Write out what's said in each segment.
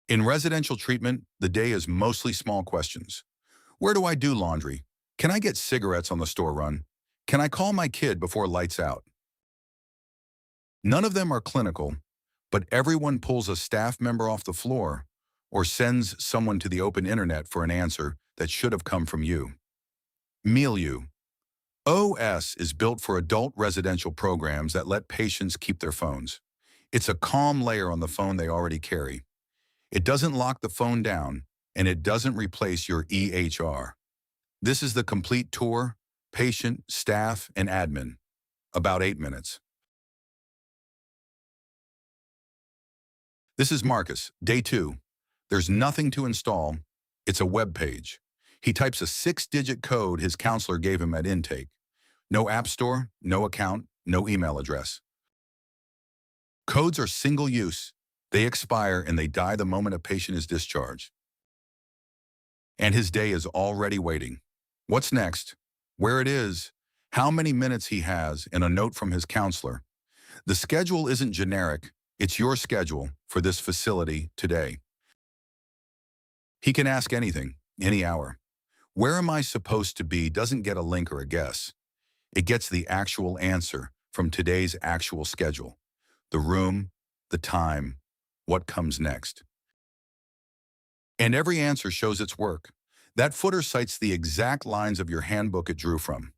In residential treatment, the day is mostly small questions. Where do I do laundry? Can I get cigarettes on the store run? Can I call my kid before lights out? None of them are clinical, but everyone pulls a staff member off the floor or sends someone to the open internet for an answer that should have come from you. MilieuOS is built for adult residential programs that let patients keep their phones. It's a calm layer on the phone they already carry. It doesn't lock the phone down, and it doesn't replace your EHR. This is the complete tour, patient, staff, and admin. About 8 minutes. This is Marcus, day 2. There's nothing to install. It's a web page. He types a 6-digit code his counselor gave him at intake. No app store, no account, no email address. Codes are single use. They expire and they die the moment a patient is discharged. And his day is already waiting. What's next? Where it is? How many minutes he has, and a note from his counselor. The schedule isn't generic. It's your schedule for this facility today. He can ask anything, any hour. Where am I supposed to be doesn't get a link or a guess. It gets the actual answer from today's actual schedule. The room, the time, what comes next. And every answer shows its work. That footer cites the exact lines of your handbook it drew from.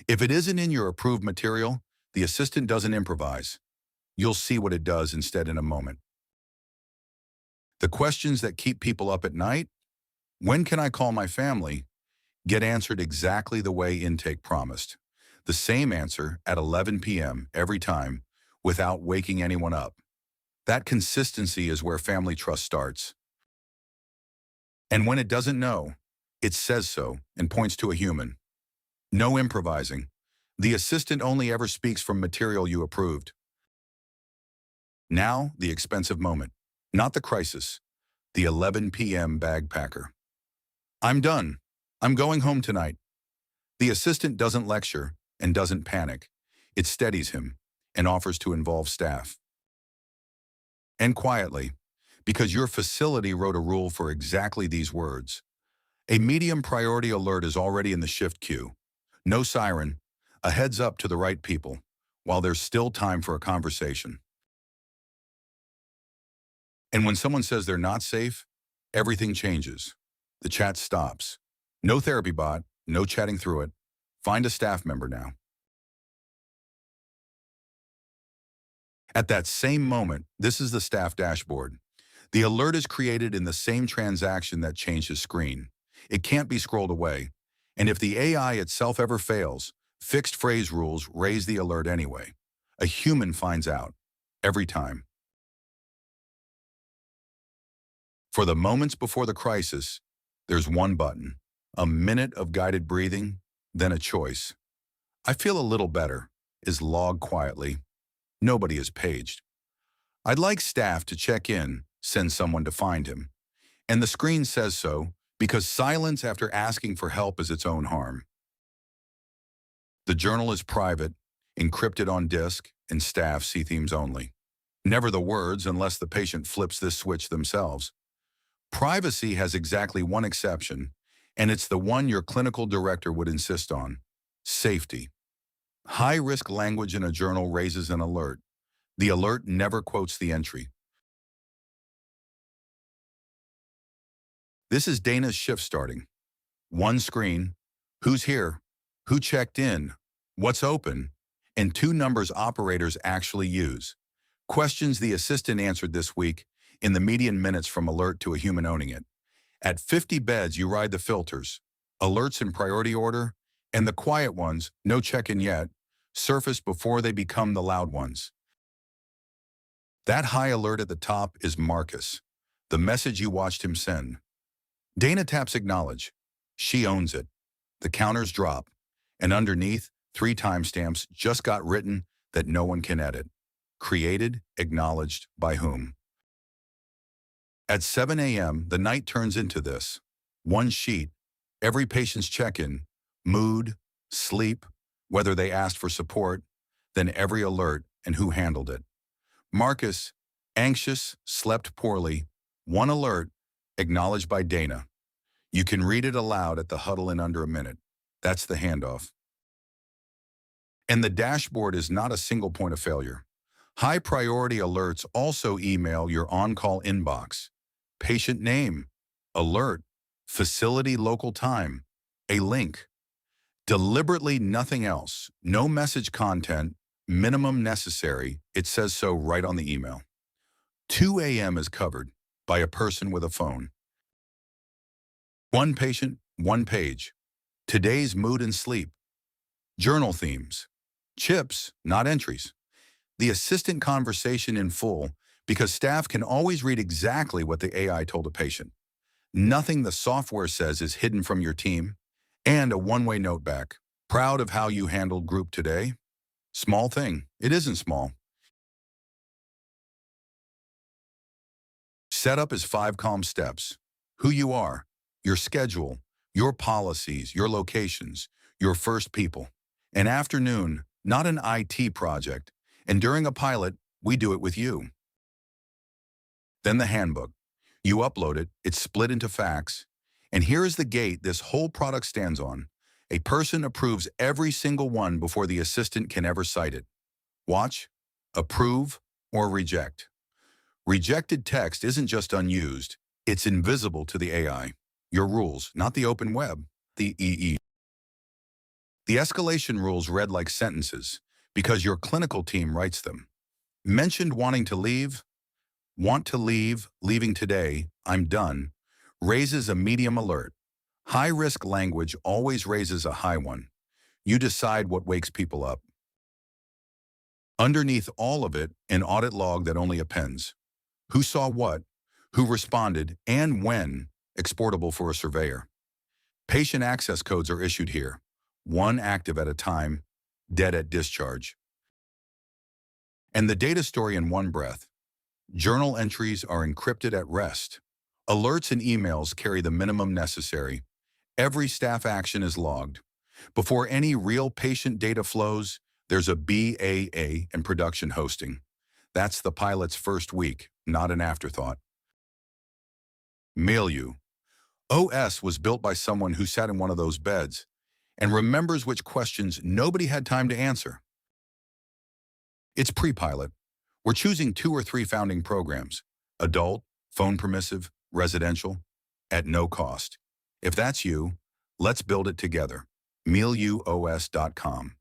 If it isn't in your approved material, the assistant doesn't improvise. You'll see what it does instead in a moment. The questions that keep people up at night, when can I call my family, get answered exactly the way intake promised. The same answer at 11 p.m. every time without waking anyone up. That consistency is where family trust starts. And when it doesn't know, it says so and points to a human. No improvising. The assistant only ever speaks from material you approved. Now, the expensive moment. Not the crisis. The 11 p.m. bag packer. I'm done. I'm going home tonight. The assistant doesn't lecture and doesn't panic. It steadies him and offers to involve staff. And quietly, because your facility wrote a rule for exactly these words. A medium priority alert is already in the shift queue. No siren, a heads up to the right people, while there's still time for a conversation. And when someone says they're not safe, everything changes. The chat stops. No therapy bot, no chatting through it. Find a staff member now. At that same moment, this is the staff dashboard. The alert is created in the same transaction that changed his screen. It can't be scrolled away. And if the AI itself ever fails, fixed phrase rules raise the alert anyway. A human finds out. Every time. For the moments before the crisis, there's one button. A minute of guided breathing, then a choice. I feel a little better, is logged quietly. Nobody is paged. I'd like staff to check in, send someone to find him. And the screen says so, because silence after asking for help is its own harm. The journal is private, encrypted on disk, and staff see themes only. Never the words unless the patient flips this switch themselves. Privacy has exactly one exception, and it's the one your clinical director would insist on: safety. High-risk language in a journal raises an alert. The alert never quotes the entry. This is Dana's shift starting. One screen, who's here, who checked in, what's open, and 2 numbers operators actually use. Questions the assistant answered this week in the median minutes from alert to a human owning it. At 50 beds, you ride the filters. Alerts in priority order, and the quiet ones, no check-in yet, surface before they become the loud ones. That high alert at the top is Marcus, the message you watched him send. Dana taps acknowledge. She owns it. The counters drop, and underneath, 3 timestamps just got written that no one can edit. Created, acknowledged, by whom? At 7 a.m., the night turns into this. One sheet, every patient's check-in, mood, sleep, whether they asked for support, then every alert and who handled it. Marcus, anxious, slept poorly, One alert, acknowledged by Dana. You can read it aloud at the huddle in under a minute. That's the handoff. And the dashboard is not a single point of failure. High priority alerts also email your on-call inbox. Patient name, alert, facility local time, a link. Deliberately nothing else, no message content, minimum necessary, it says so right on the email. 2 a.m. is covered by a person with a phone. One patient, one page. Today's mood and sleep. Journal themes. Chips, not entries. The assistant conversation in full, because staff can always read exactly what the AI told a patient. Nothing the software says is hidden from your team. And a one-way note back. Proud of how you handled group today? Small thing. It isn't small. Setup is 5 calm steps. Who you are, your schedule, your policies, your locations, your first people. An afternoon, not an IT project. And during a pilot, we do it with you. Then the handbook. You upload it, it's split into facts. And here is the gate this whole product stands on. A person approves every single one before the assistant can ever cite it. Watch, approve, or reject. Rejected text isn't just unused, it's invisible to the AI. Your rules, not the open web, the EE. The escalation rules read like sentences because your clinical team writes them. Mentioned wanting to leave, want to leave, leaving today, I'm done, raises a medium alert. High-risk language always raises a high one. You decide what wakes people up. Underneath all of it, an audit log that only appends. Who saw what, who responded, and when, exportable for a surveyor. Patient access codes are issued here, one active at a time, dead at discharge. And the data story in one breath. Journal entries are encrypted at rest. Alerts and emails carry the minimum necessary. Every staff action is logged. Before any real patient data flows, there's a BAA and production hosting. That's the pilot's first week, not an afterthought. MilieuOS was built by someone who sat in one of those beds and remembers which questions nobody had time to answer. It's pre-pilot. We're choosing 2 or 3 founding programs, adult, phone permissive, residential, at no cost. If that's you, let's build it together. MilieuOS.com